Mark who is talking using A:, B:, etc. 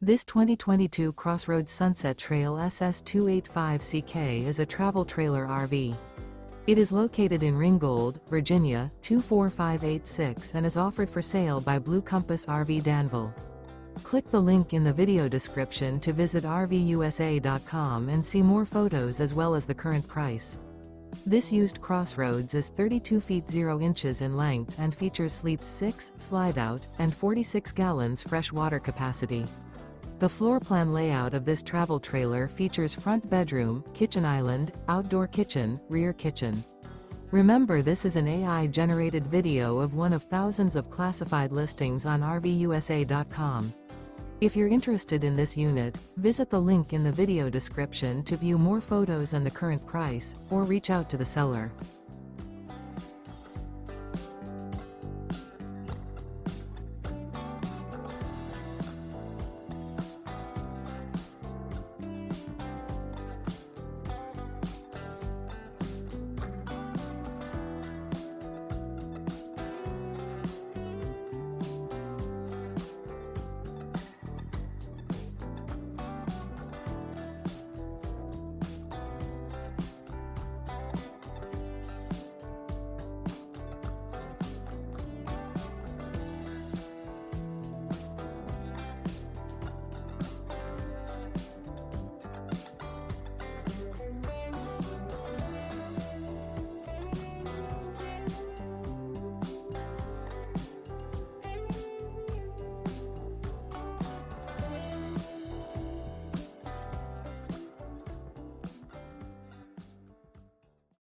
A: This 2022 CrossRoads Sunset Trail SS285CK is a travel trailer RV. It is located in Ringgold, Virginia, 24586 and is offered for sale by Blue Compass RV Danville. Click the link in the video description to visit RVUSA.com and see more photos as well as the current price. This used CrossRoads is 32 feet 0 inches in length and features sleeps 6, slide-out, and 46 gallons fresh water capacity. The floor plan layout of this travel trailer features front bedroom, kitchen island, outdoor kitchen, rear kitchen. Remember, this is an AI-generated video of one of thousands of classified listings on RVUSA.com. If you're interested in this unit, visit the link in the video description to view more photos and the current price, or reach out to the seller.